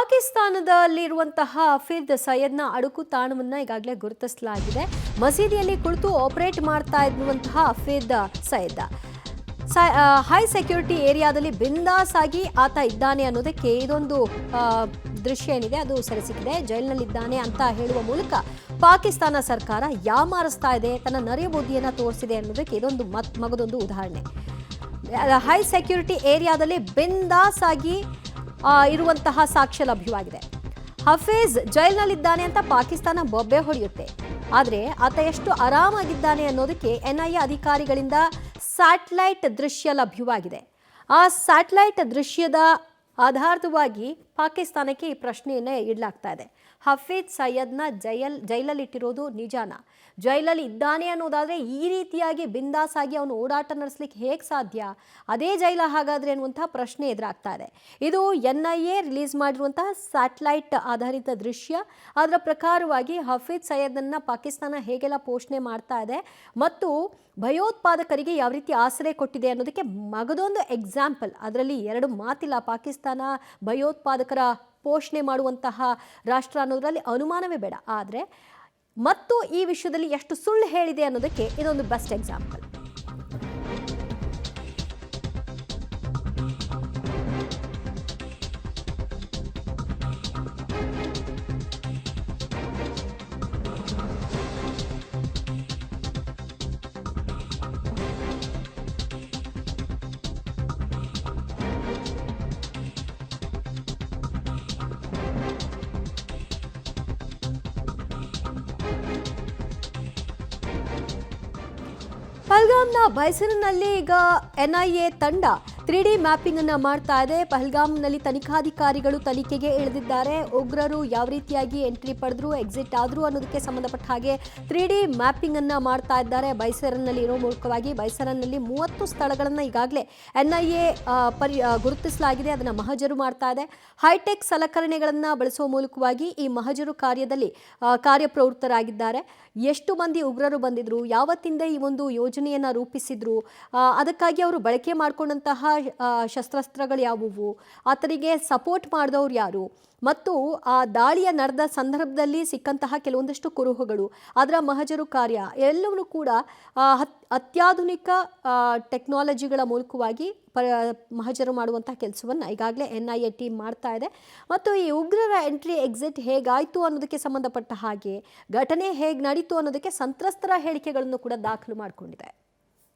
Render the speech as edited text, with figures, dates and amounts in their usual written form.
ಪಾಕಿಸ್ತಾನದಲ್ಲಿರುವಂತಹ ಹಫೀಜ್ ಸೈಯದ್ನ ಅಡುಕು ತಾಣವನ್ನು ಈಗಾಗಲೇ ಗುರುತಿಸಲಾಗಿದೆ. ಮಸೀದಿಯಲ್ಲಿ ಕುಳಿತು ಆಪರೇಟ್ ಮಾಡ್ತಾ ಇರುವಂತಹ ಹಫೀಜ್ ಸೈಯದ್ ಹೈ ಸೆಕ್ಯೂರಿಟಿ ಏರಿಯಾದಲ್ಲಿ ಬಿಂದಾಸ್ ಆಗಿ ಆತ ಇದ್ದಾನೆ ಅನ್ನೋದಕ್ಕೆ ಇದೊಂದು ದೃಶ್ಯ ಏನಿದೆ ಅದು ಸೆರೆಸಿಕ್ಕಿದೆ. ಜೈಲಿನಲ್ಲಿದ್ದಾನೆ ಅಂತ ಹೇಳುವ ಮೂಲಕ ಪಾಕಿಸ್ತಾನ ಸರ್ಕಾರ ಯಾಮಾರಿಸ್ತಾ ಇದೆ, ತನ್ನ ನರೇಬುದ್ಧಿಯನ್ನು ತೋರಿಸಿದೆ ಅನ್ನೋದಕ್ಕೆ ಇದೊಂದು ಮಗದೊಂದು ಉದಾಹರಣೆ. ಹೈ ಸೆಕ್ಯೂರಿಟಿ ಏರಿಯಾದಲ್ಲಿ ಬಿಂದಾಸ್ ಆಗಿ ಇರುವಂತಹ ಸಾಕ್ಷ್ಯ ಲಭ್ಯವಾಗಿದೆ. ಹಫೀಜ್ ಜೈಲಿನಲ್ಲಿದ್ದಾನೆ ಅಂತ ಪಾಕಿಸ್ತಾನ ಬೊಬ್ಬೆ ಹೊಡೆಯುತ್ತೆ, ಆದರೆ ಆತ ಎಷ್ಟು ಆರಾಮಾಗಿದ್ದಾನೆ ಅನ್ನೋದಕ್ಕೆ ಎನ್ಐಎ ಅಧಿಕಾರಿಗಳಿಂದ ಸ್ಯಾಟಲೈಟ್ ದೃಶ್ಯ ಲಭ್ಯವಾಗಿದೆ. ಆ ಸ್ಯಾಟಲೈಟ್ ದೃಶ್ಯದ ಆಧಾರವಾಗಿ ಪಾಕಿಸ್ತಾನಕ್ಕೆ ಈ ಪ್ರಶ್ನೆಯನ್ನೇ ಇಡಲಾಗ್ತಾ ಇದೆ. ಹಫೀಜ್ ಸೈಯದ್ನ ಜೈಲಲ್ಲಿಟ್ಟಿರೋದು ನಿಜಾನ? ಜೈಲಲ್ಲಿ ಇದ್ದಾನೆ ಅನ್ನೋದಾದರೆ ಈ ರೀತಿಯಾಗಿ ಬಿಂದಾಸ್ ಆಗಿ ಅವನು ಓಡಾಟ ನಡೆಸಲಿಕ್ಕೆ ಹೇಗೆ ಸಾಧ್ಯ? ಅದೇ ಜೈಲ ಹಾಗಾದರೆ ಅನ್ನುವಂತಹ ಪ್ರಶ್ನೆ ಎದುರಾಗ್ತಾ ಇದೆ. ಇದು ಎನ್ಐಎ ರಿಲೀಸ್ ಮಾಡಿರುವಂತಹ ಸ್ಯಾಟಲೈಟ್ ಆಧಾರಿತ ದೃಶ್ಯ. ಅದರ ಪ್ರಕಾರವಾಗಿ ಹಫೀಜ್ ಸೈಯದನ್ನು ಪಾಕಿಸ್ತಾನ ಹೇಗೆಲ್ಲ ಪೋಷಣೆ ಮಾಡ್ತಾ ಇದೆ ಮತ್ತು ಭಯೋತ್ಪಾದಕರಿಗೆ ಯಾವ ರೀತಿ ಆಶ್ರಯ ಕೊಟ್ಟಿದೆ ಅನ್ನೋದಕ್ಕೆ ಮಗದೊಂದು ಎಕ್ಸಾಂಪಲ್. ಅದರಲ್ಲಿ ಎರಡು ಮಾತಿಲ್ಲ. ಪಾಕಿಸ್ತಾನ ಭಯೋತ್ಪಾದಕರ ಪೋಷಣೆ ಮಾಡುವಂತಹ ರಾಷ್ಟ್ರ ಅನ್ನೋದ್ರಲ್ಲಿ ಅನುಮಾನವೇ ಬೇಡ. ಆದರೆ ಮತ್ತು ಈ ವಿಷಯದಲ್ಲಿ ಎಷ್ಟು ಸುಳ್ಳು ಹೇಳಿದೆ ಅನ್ನೋದಕ್ಕೆ ಇದೊಂದು ಬೆಸ್ಟ್ ಎಕ್ಸಾಂಪಲ್. ಪಹಲ್ಗಾಮ್ನ ಬೈಸರನ್ನಲ್ಲಿ ಈಗ ಎನ್ಐಎ ತಂಡ 3D ಮ್ಯಾಪಿಂಗ್ ಅನ್ನು ಮಾಡ್ತಾ ಇದೆ. ಪಹಲ್ಗಾಮ್ನಲ್ಲಿ ತನಿಖಾಧಿಕಾರಿಗಳು ತನಿಖೆಗೆ ಇಳಿದಿದ್ದಾರೆ. ಉಗ್ರರು ಯಾವ ರೀತಿಯಾಗಿ ಎಂಟ್ರಿ ಪಡೆದ್ರು, ಎಕ್ಸಿಟ್ ಆದ್ರು ಅನ್ನೋದಕ್ಕೆ ಸಂಬಂಧಪಟ್ಟ ಹಾಗೆ 3D ಮ್ಯಾಪಿಂಗ್ ಅನ್ನು ಮಾಡ್ತಾ ಇದ್ದಾರೆ. ಬೈಸರನ್ನಲ್ಲಿ ಇರೋ ಮೂಲಕವಾಗಿ ಬೈಸರನ್ನಲ್ಲಿ 30 ಸ್ಥಳಗಳನ್ನು ಈಗಾಗಲೇ ಎನ್ಐಎ ಗುರುತಿಸಲಾಗಿದೆ. ಅದನ್ನು ಮಹಜರು ಮಾಡ್ತಾ ಇದೆ. ಹೈಟೆಕ್ ಸಲಕರಣೆಗಳನ್ನು ಬಳಸುವ ಮೂಲಕವಾಗಿ ಈ ಮಹಜರು ಕಾರ್ಯದಲ್ಲಿ ಕಾರ್ಯಪ್ರವೃತ್ತರಾಗಿದ್ದಾರೆ. ಎಷ್ಟು ಮಂದಿ ಉಗ್ರರು ಬಂದಿದ್ರು, ಯಾವತ್ತಿಂದ ಈ ಒಂದು ಯೋಜನೆಯನ್ನು ರೂಪಿಸಿದ್ರು, ಅದಕ್ಕಾಗಿ ಅವರು ಬಳಕೆ ಮಾಡಿಕೊಂಡಂತಹ ಶಸ್ತ್ರಾಸ್ತ್ರಗಳು ಯಾವುವು, ಆತನಿಗೆ ಸಪೋರ್ಟ್ ಮಾಡಿದವರು ಯಾರು, ಮತ್ತು ಆ ದಾಳಿಯ ನಡೆದ ಸಂದರ್ಭದಲ್ಲಿ ಸಿಕ್ಕಂತಹ ಕೆಲವೊಂದಷ್ಟು ಕುರುಹುಗಳು, ಅದರ ಮಹಜರು ಕಾರ್ಯ ಎಲ್ಲವೂ ಕೂಡ ಅತ್ಯಾಧುನಿಕ ಟೆಕ್ನಾಲಜಿಗಳ ಮೂಲಕವಾಗಿ ಮಹಜರು ಮಾಡುವಂಥ ಕೆಲಸವನ್ನು ಈಗಾಗಲೇ ಎನ್ಐಎ ಟೀಮ್ ಮಾಡ್ತಾ ಇದೆ. ಮತ್ತು ಈ ಉಗ್ರರ ಎಂಟ್ರಿ ಎಕ್ಸಿಟ್ ಹೇಗಾಯಿತು ಅನ್ನೋದಕ್ಕೆ ಸಂಬಂಧಪಟ್ಟ ಹಾಗೆ ಘಟನೆ ಹೇಗೆ ನಡೀತು ಅನ್ನೋದಕ್ಕೆ ಸಂತ್ರಸ್ತರ ಹೇಳಿಕೆಗಳನ್ನು ಕೂಡ ದಾಖಲು ಮಾಡಿಕೊಂಡಿದೆ.